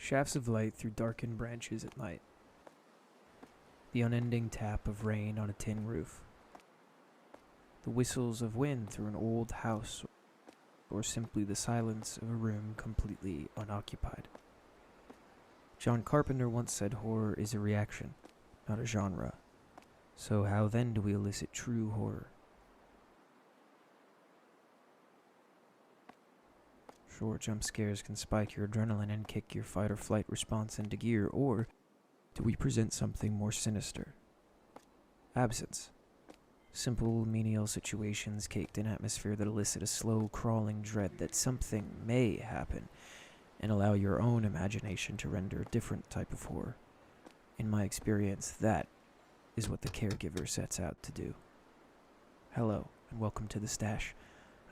Shafts of light through darkened branches at night. The unending tap of rain on a tin roof. The whistles of wind through an old house, or simply the silence of a room completely unoccupied. John Carpenter once said horror is a reaction, not a genre. So how then do we elicit true horror? Sure, jump scares can spike your adrenaline and kick your fight or flight response into gear, or do we present something more sinister? Absence. Simple, menial situations caked in atmosphere that elicit a slow, crawling dread that something may happen, and allow your own imagination to render a different type of horror. In my experience, that is what the Caregiver sets out to do. Hello, and welcome to The Stash.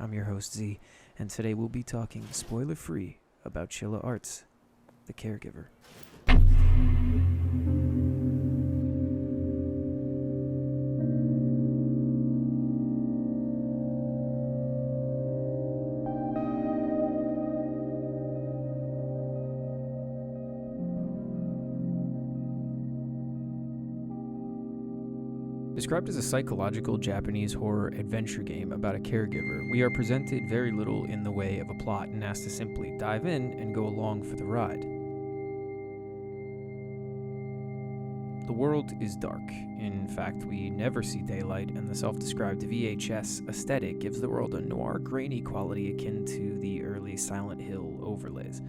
I'm your host, Z, and today we'll be talking spoiler-free about Chilla Arts, The Caregiver. Described as a psychological Japanese horror adventure game about a caregiver, we are presented very little in the way of a plot and asked to simply dive in and go along for the ride. The world is dark. In fact, we never see daylight, and the self-described VHS aesthetic gives the world a noir, grainy quality akin to the early Silent Hill overlays.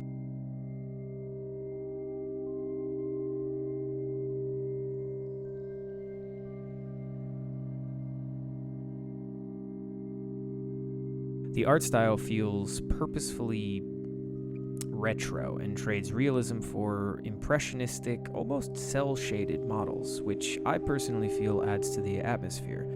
The art style feels purposefully retro and trades realism for impressionistic, almost cel-shaded models, which I personally feel adds to the atmosphere.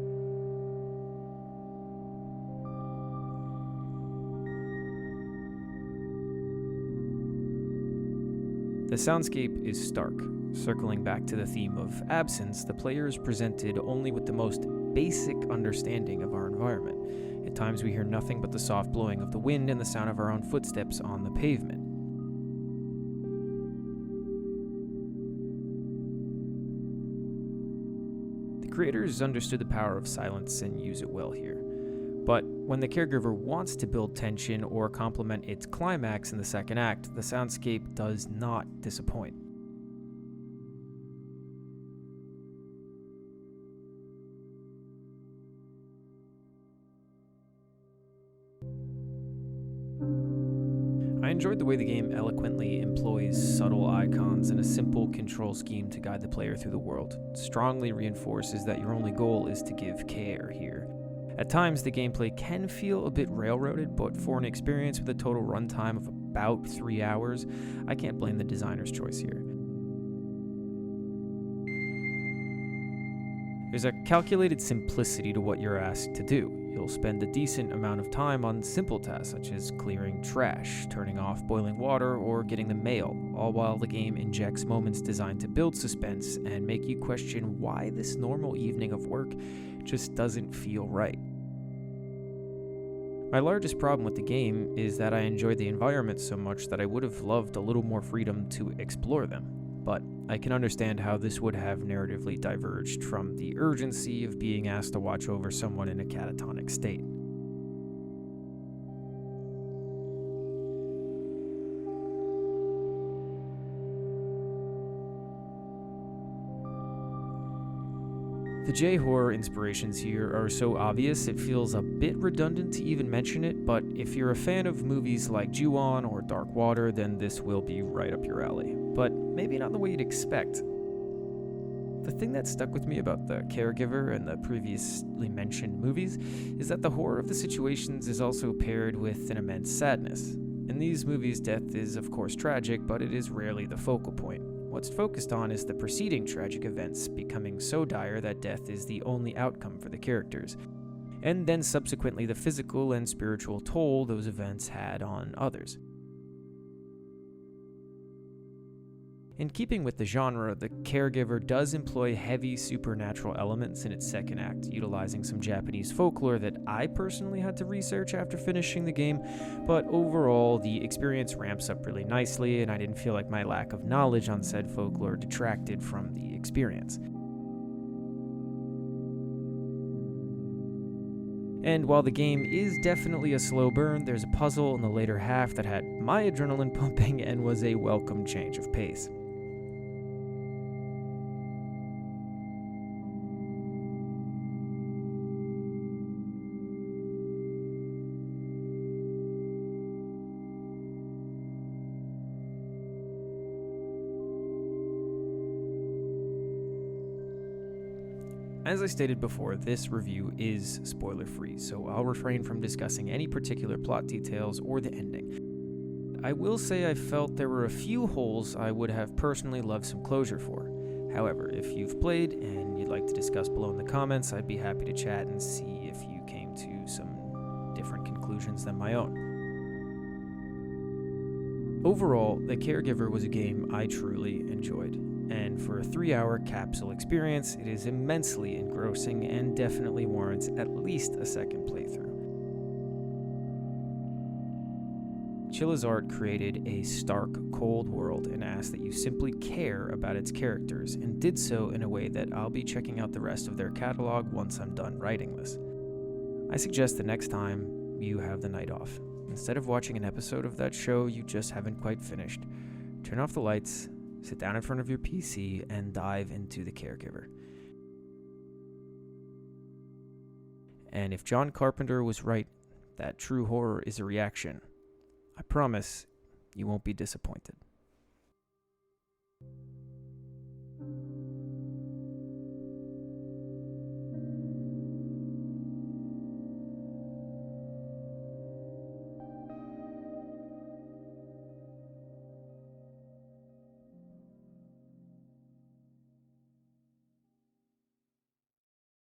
The soundscape is stark. Circling back to the theme of absence, the player is presented only with the most basic understanding of our environment. At times we hear nothing but the soft blowing of the wind and the sound of our own footsteps on the pavement. The creators understood the power of silence and use it well here. But when the caregiver wants to build tension or complement its climax in the second act, the soundscape does not disappoint. I enjoyed the way the game eloquently employs subtle icons and a simple control scheme to guide the player through the world. It strongly reinforces that your only goal is to give care here. At times, the gameplay can feel a bit railroaded, but for an experience with a total runtime of about 3 hours, I can't blame the designer's choice here. There's a calculated simplicity to what you're asked to do. You'll spend a decent amount of time on simple tasks such as clearing trash, turning off boiling water, or getting the mail, all while the game injects moments designed to build suspense and make you question why this normal evening of work just doesn't feel right. My largest problem with the game is that I enjoy the environment so much that I would have loved a little more freedom to explore them. But I can understand how this would have narratively diverged from the urgency of being asked to watch over someone in a catatonic state. The J-horror inspirations here are so obvious it feels a bit redundant to even mention it, but if you're a fan of movies like Ju-On or Dark Water, then this will be right up your alley. But maybe not in the way you'd expect. The thing that stuck with me about The Caregiver and the previously mentioned movies is that the horror of the situations is also paired with an immense sadness. In these movies, death is of course tragic, but it is rarely the focal point. What's focused on is the preceding tragic events becoming so dire that death is the only outcome for the characters, and then subsequently the physical and spiritual toll those events had on others. In keeping with the genre, The Caregiver does employ heavy supernatural elements in its second act, utilizing some Japanese folklore that I personally had to research after finishing the game, but overall, the experience ramps up really nicely, and I didn't feel like my lack of knowledge on said folklore detracted from the experience. And while the game is definitely a slow burn, there's a puzzle in the later half that had my adrenaline pumping and was a welcome change of pace. As I stated before, this review is spoiler-free, so I'll refrain from discussing any particular plot details or the ending. I will say I felt there were a few holes I would have personally loved some closure for. However, if you've played and you'd like to discuss below in the comments, I'd be happy to chat and see if you came to some different conclusions than my own. Overall, The Caregiver was a game I truly enjoyed. And for a 3-hour capsule experience, it is immensely engrossing and definitely warrants at least a second playthrough. Chilla's art created a stark, cold world and asked that you simply care about its characters, and did so in a way that I'll be checking out the rest of their catalog once I'm done writing this. I suggest the next time you have the night off, instead of watching an episode of that show you just haven't quite finished, turn off the lights, sit down in front of your PC, and dive into The Caregiver. And if John Carpenter was right that true horror is a reaction, I promise you won't be disappointed.